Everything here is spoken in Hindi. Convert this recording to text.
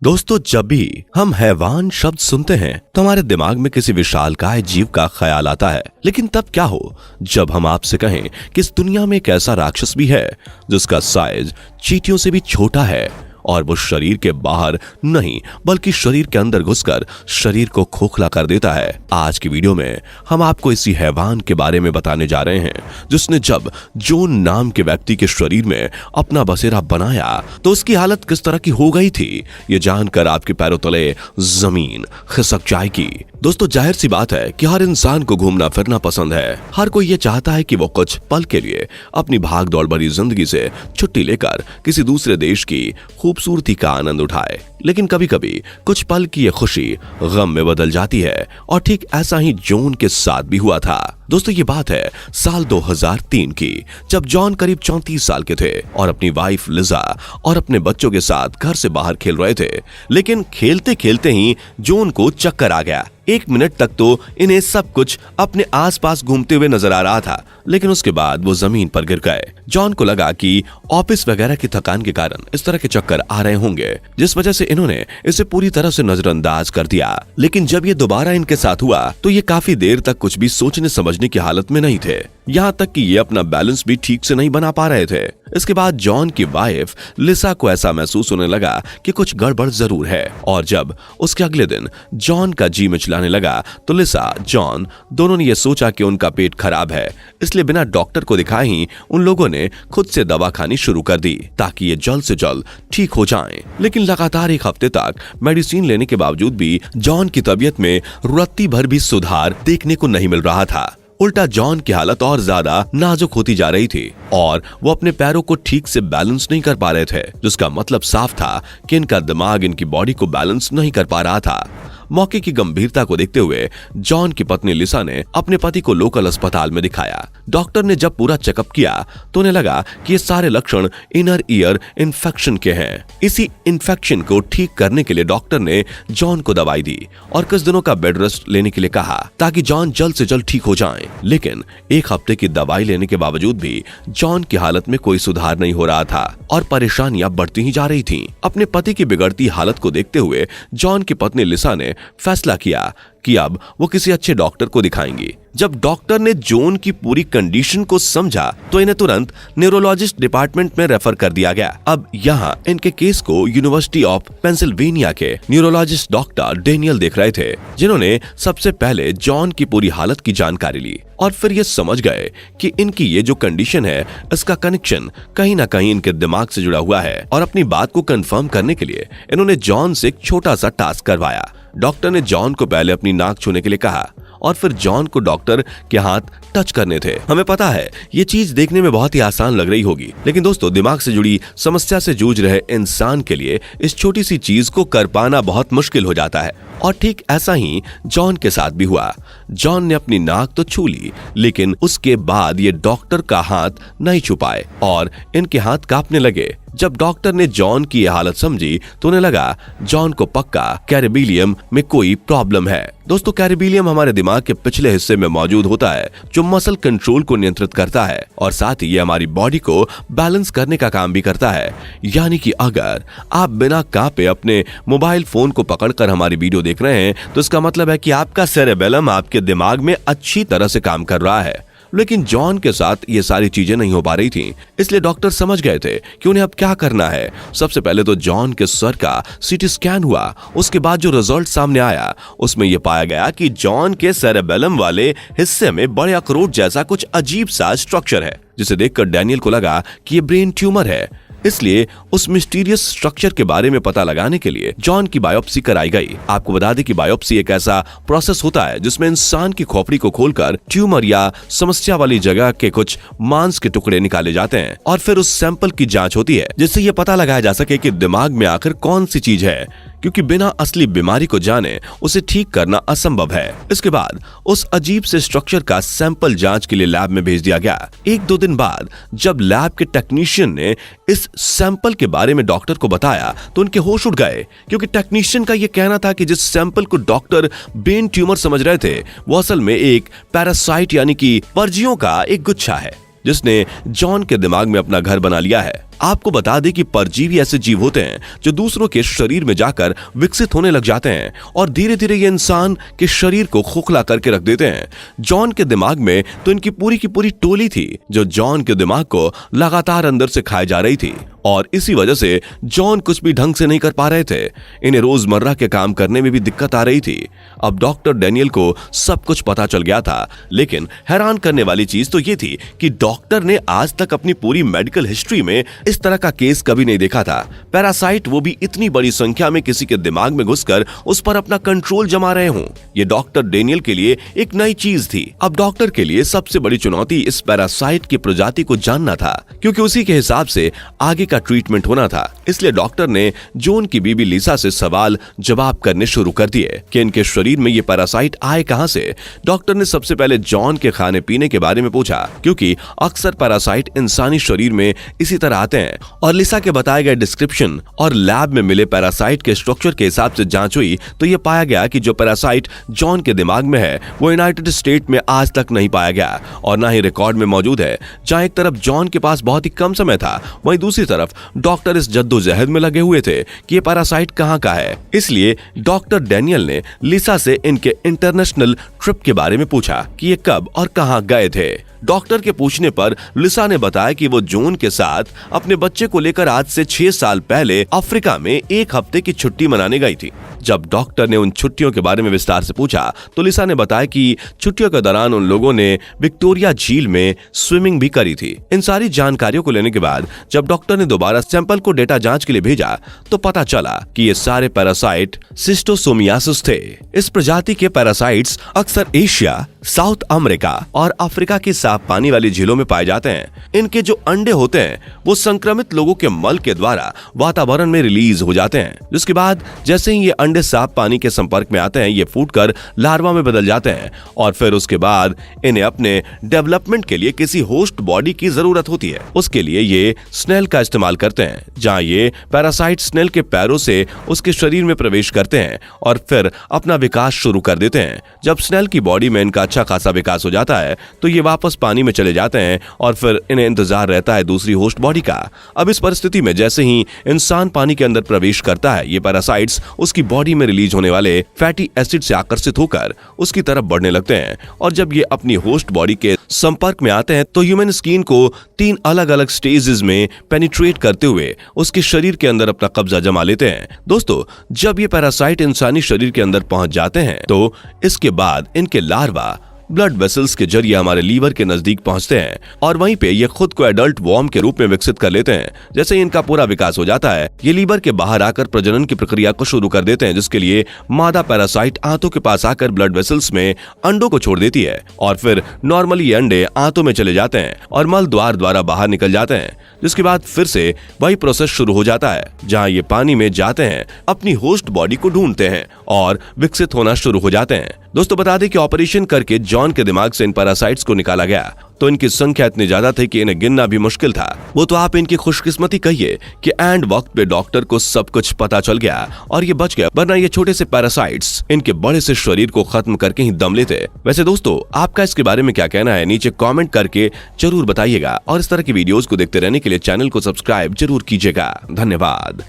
दोस्तों, जब भी हम हैवान शब्द सुनते हैं तो हमारे दिमाग में किसी विशालकाय जीव का ख्याल आता है। लेकिन तब क्या हो जब हम आपसे कहें कि इस दुनिया में एक ऐसा राक्षस भी है जिसका साइज चींटियों से भी छोटा है और वो शरीर के बाहर नहीं बल्कि शरीर के अंदर घुसकर शरीर को खोखला कर देता है। आज की वीडियो में हम आपको इसी हैवान के बारे में बताने जा रहे हैं जिसने जब जॉन नाम के व्यक्ति के शरीर में अपना बसेरा बनाया तो उसकी हालत किस तरह की हो गई थी, ये जानकर आपके पैरों तले जमीन खिसक जाएगी। दोस्तों, जाहिर सी बात है कि हर इंसान को घूमना फिरना पसंद है। हर कोई ये चाहता है कि वो कुछ पल के लिए अपनी भाग दौड़ भरी जिंदगी से छुट्टी लेकर किसी दूसरे देश की खूबसूरती का आनंद उठाए। लेकिन कभी कभी कुछ पल की ये खुशी गम में बदल जाती है और ठीक ऐसा ही जॉन के साथ भी हुआ था। दोस्तों, ये बात है साल 2003 की, जब जॉन करीब 34 साल के थे और अपनी वाइफ लिजा और अपने बच्चों के साथ घर से बाहर खेल रहे थे। लेकिन खेलते खेलते ही जॉन को चक्कर आ गया। 1 मिनट तक तो इन्हें सब कुछ अपने आसपास घूमते हुए नजर आ रहा था, लेकिन उसके बाद वो जमीन पर गिर गए। जॉन को लगा कि ऑफिस वगैरह की थकान के कारण इस तरह के चक्कर आ रहे होंगे, जिस वजह से इन्होंने इसे पूरी तरह से नजरअंदाज कर दिया। लेकिन जब ये दोबारा इनके साथ हुआ तो ये काफी देर तक कुछ भी सोचने समझने की हालत में नहीं थे, यहाँ तक कि ये अपना बैलेंस भी ठीक से नहीं बना पा रहे थे। इसके बाद जॉन की वाइफ लिसा को ऐसा महसूस होने लगा कि कुछ गड़बड़ जरूर है, और जब उसके अगले दिन जॉन का जी मिचलाने लगा तो लिसा, जॉन दोनों ने यह सोचा कि उनका पेट खराब है, इसलिए बिना डॉक्टर को दिखाए ही उन लोगों ने खुद से दवा खानी शुरू कर दी ताकि ये जल्द से जल्द ठीक हो जाएं। लेकिन लगातार 1 हफ्ते तक मेडिसिन लेने के बावजूद भी जॉन की तबीयत में रत्ती भर भी सुधार देखने को नहीं मिल रहा था। उल्टा जॉन की हालत और ज्यादा नाजुक होती जा रही थी और वो अपने पैरों को ठीक से बैलेंस नहीं कर पा रहे थे, जिसका मतलब साफ था कि इनका दिमाग इनकी बॉडी को बैलेंस नहीं कर पा रहा था। मौके की गंभीरता को देखते हुए जॉन की पत्नी लिसा ने अपने पति को लोकल अस्पताल में दिखाया। डॉक्टर ने जब पूरा चेकअप किया तो उन्हें लगा कि ये सारे लक्षण इनर ईयर इन्फेक्शन के हैं। इसी इन्फेक्शन को ठीक करने के लिए डॉक्टर ने जॉन को दवाई दी और कुछ दिनों का बेड रेस्ट लेने के लिए कहा ताकि जॉन जल्द से जल्द ठीक हो जाए। लेकिन 1 हफ्ते की दवाई लेने के बावजूद भी जॉन की हालत में कोई सुधार नहीं हो रहा था और परेशानियां बढ़ती ही जा रही थीं। अपने पति की बिगड़ती हालत को देखते हुए जॉन की पत्नी लिसा ने फैसला किया कि अब वो किसी अच्छे डॉक्टर को दिखाएंगी। जब डॉक्टर ने जॉन की पूरी कंडीशन को समझा तो इन्हें तुरंत न्यूरोलॉजिस्ट डिपार्टमेंट में रेफर कर दिया गया। अब यहाँ इनके केस को यूनिवर्सिटी ऑफ पेंसिल्वेनिया के न्यूरोलॉजिस्ट डॉक्टर डेनियल देख रहे थे, जिन्होंने सबसे पहले जॉन की पूरी हालत की जानकारी ली और फिर ये समझ गए कि इनकी ये जो कंडीशन है इसका कनेक्शन कहीं ना कहीं इनके दिमाग से जुड़ा हुआ है। और अपनी बात को कंफर्म करने के लिए इन्होंने जॉन से एक छोटा सा टास्क करवाया। डॉक्टर ने जॉन को पहले अपनी नाक छूने के लिए कहा और फिर जॉन को डॉक्टर के हाथ टच करने थे। हमें पता है ये चीज देखने में बहुत ही आसान लग रही होगी, लेकिन दोस्तों, दिमाग से जुड़ी समस्या से जूझ रहे इंसान के लिए इस छोटी सी चीज को कर पाना बहुत मुश्किल हो जाता है। और ठीक ऐसा ही जॉन के साथ भी हुआ। जॉन ने अपनी नाक तो छू ली, लेकिन उसके बाद ये डॉक्टर का हाथ नहीं छू पाए और इनके हाथ कांपने लगे। जब डॉक्टर ने जॉन की यह हालत समझी तो उन्हें लगा जॉन को पक्का कैरिबिलियम में कोई प्रॉब्लम है। दोस्तों, कैरिबिलियम हमारे दिमाग के पिछले हिस्से में मौजूद होता है जो मसल कंट्रोल को नियंत्रित करता है और साथ ही ये हमारी बॉडी को बैलेंस करने का काम भी करता है। यानी कि अगर आप बिना कांपे अपने मोबाइल फोन को पकड़कर हमारी वीडियो देख रहे हैं तो इसका मतलब है कि आपका सेरेबेलम आपके दिमाग में अच्छी तरह से काम कर रहा है। लेकिन जॉन के साथ ये सारी चीजें नहीं हो पा रही थीं, इसलिए डॉक्टर समझ गए थे कि उन्हें अब क्या करना है। सबसे पहले तो जॉन के सर का सीटी स्कैन हुआ। उसके बाद जो रिजल्ट सामने आया उसमें यह पाया गया कि जॉन के सेरेबेलम वाले हिस्से में बड़े अखरोट जैसा कुछ अजीब सा स्ट्रक्चर है, जिसे देखकर डैनियल को लगा कि ये ब्रेन ट्यूमर है। इसलिए उस मिस्टीरियस स्ट्रक्चर के बारे में पता लगाने के लिए जॉन की बायोप्सी कराई गई। आपको बता दें कि बायोप्सी एक ऐसा प्रोसेस होता है जिसमें इंसान की खोपड़ी को खोलकर ट्यूमर या समस्या वाली जगह के कुछ मांस के टुकड़े निकाले जाते हैं और फिर उस सैंपल की जांच होती है, जिससे यह पता लगाया जा सके कि दिमाग में आखिर कौन सी चीज है, क्योंकि बिना असली बीमारी को जाने उसे ठीक करना असंभव है। इसके बाद उस अजीब से स्ट्रक्चर का सैंपल जांच के लिए लैब में भेज दिया गया। 1-2 दिन बाद जब लैब के टेक्नीशियन ने इस सैंपल के बारे में डॉक्टर को बताया तो उनके होश उड़ गए, क्योंकि टेक्नीशियन का यह कहना था कि जिस सैंपल को डॉक्टर ब्रेन ट्यूमर समझ रहे थे वो असल में एक पैरासाइट यानी कि परजीवियों का एक गुच्छा है। जिसने जॉन के दिमाग में अपना घर बना लिया है। आपको बता दें कि परजीवी ऐसे जीव होते हैं जो दूसरों के शरीर में जाकर विकसित होने लग जाते हैं और धीरे धीरे ये इंसान के शरीर को खोखला करके रख देते हैं। जॉन के दिमाग में तो इनकी पूरी की पूरी टोली थी जो जॉन के दिमाग को लगातार अंदर से खाए जा रही थी और इसी वजह से जॉन कुछ भी ढंग से नहीं कर पा रहे थे। इन्हें रोजमर्रा के काम करने में भी दिक्कत आ रही थी। अब डॉक्टर डैनियल को सब कुछ पता चल गया था, लेकिन हैरान करने वाली चीज तो ये थी कि डॉक्टर ने आज तक अपनी पूरी मेडिकल हिस्ट्री में इस तरह का केस कभी नहीं देखा था। पैरासाइट वो भी इतनी बड़ी संख्या में किसी के दिमाग में घुसकर उस पर अपना कंट्रोल जमा रहे हों। ये डॉक्टर डैनियल के लिए एक नई चीज थी। अब डॉक्टर के लिए सबसे बड़ी चुनौती इस पैरासाइट की प्रजाति को जानना था, क्योंकि उसी के हिसाब से आगे का ट्रीटमेंट होना था। इसलिए डॉक्टर ने जॉन की बीबी लिसा से सवाल जवाब करने शुरू कर दिए कि इनके शरीर में ये पैरासाइट आए कहां से। डॉक्टर ने सबसे पहले जॉन के खाने पीने के बारे में पूछा, क्योंकि अक्सर पैरासाइट इंसानी शरीर में इसी तरह आते हैं। और लिसा के बताए गए डिस्क्रिप्शन और लैब में मिले पैरासाइट के स्ट्रक्चर के हिसाब से जांच हुई तो यह पाया गया कि जो पैरासाइट जॉन के दिमाग में है वो यूनाइटेड स्टेट में आज तक नहीं पाया गया और ना ही रिकॉर्ड में मौजूद है। जहां एक तरफ जॉन के पास बहुत ही कम समय था, वहीं दूसरी तरफ डॉक्टर इस जद्दोजहद में लगे हुए थे कि ये पैरासाइट कहां का है। इसलिए डॉक्टर डैनियल ने लिसा से इनके इंटरनेशनल ट्रिप के बारे में पूछा कि ये कब और कहां गए थे। डॉक्टर के पूछने पर लिसा ने बताया कि वो जॉन के साथ अपने बच्चे को लेकर आज से 6 साल पहले अफ्रीका में 1 हफ्ते की छुट्टी मनाने गई थी। जब डॉक्टर ने उन छुट्टियों के बारे में विस्तार से पूछा तो लिसा ने बताया कि छुट्टियों के दौरान उन लोगों ने विक्टोरिया झील में स्विमिंग भी करी थी। इन सारी जानकारियों को लेने के बाद जब डॉक्टर ने दोबारा सैंपल को डेटा जांच के लिए भेजा तो पता चला कि ये सारे पैरासाइट शिस्टोसोमियासिस थे। इस प्रजाति के पैरासाइट्स अक्सर एशिया, साउथ अमेरिका और अफ्रीका की साफ पानी वाली झीलों में पाए जाते हैं। इनके जो अंडे होते हैं वो संक्रमित लोगों के मल के द्वारा वातावरण में रिलीज हो जाते हैं, जिसके बाद जैसे ही ये अंडे साफ पानी के संपर्क में आते हैं ये फूटकर लार्वा में बदल जाते हैं और फिर उसके बाद इन्हें अपने डेवलपमेंट के लिए किसी होस्ट बॉडी की जरूरत होती है। उसके लिए ये स्नेल का इस्तेमाल करते हैं, जहां ये पैरासाइट स्नेल के पैरों से उसके शरीर में प्रवेश करते हैं और फिर अपना विकास शुरू कर देते हैं। जब स्नेल की बॉडी में इनका अच्छा खासा विकास हो जाता है तो ये वापस पानी में चले जाते हैं और फिर इन्हें इंतजार रहता है दूसरी होस्ट बॉडी का। अब इस परिस्थिति में जैसे ही इंसान पानी के अंदर प्रवेश करता है ये पैरासाइट्स उसकी बॉडी में रिलीज होने वाले फैटी एसिड से आकर्षित होकर उसकी तरफ बढ़ने लगते हैं और जब ये अपनी होस्ट बॉडी के संपर्क में आते हैं तो ह्यूमन स्किन को 3 अलग अलग स्टेजेस में पेनिट्रेट करते हुए उसके शरीर के अंदर अपना कब्जा जमा लेते हैं। दोस्तों, जब ये पैरासाइट इंसानी शरीर के अंदर पहुंच जाते हैं तो इसके बाद इनके लार्वा ब्लड वेसल्स के जरिए हमारे लीवर के नजदीक पहुंचते हैं और वहीं पे ये खुद को एडल्ट वॉर्म के रूप में विकसित कर लेते हैं। जैसे ही इनका पूरा विकास हो जाता है ये लीवर के बाहर आकर प्रजनन की प्रक्रिया को शुरू कर देते हैं, जिसके लिए मादा पैरासाइट आंतों के पास आकर ब्लड वेसल्स में अंडों को छोड़ देती है और फिर नॉर्मली ये अंडे आंतों में चले जाते हैं और मल द्वार द्वारा बाहर निकल जाते हैं, जिसके बाद फिर से वही प्रोसेस शुरू हो जाता है जहाँ ये पानी में जाते हैं, अपनी होस्ट बॉडी को ढूंढते हैं और विकसित होना शुरू हो जाते हैं। दोस्तों, बता दें कि ऑपरेशन करके जॉन के दिमाग से इन पैरासाइट्स को निकाला गया तो इनकी संख्या इतनी ज्यादा थी कि इन्हें गिनना भी मुश्किल था। वो तो आप इनकी खुशकिस्मती कहिए कि एंड वक्त पे डॉक्टर को सब कुछ पता चल गया और ये बच गया, वरना ये छोटे से पैरासाइट्स इनके बड़े से शरीर को खत्म करके ही दम लेते। वैसे दोस्तों, आपका इसके बारे में क्या कहना है नीचे कमेंट करके जरूर बताइएगा और इस तरह की वीडियोस को देखते रहने के लिए चैनल को सब्सक्राइब जरूर कीजिएगा। धन्यवाद।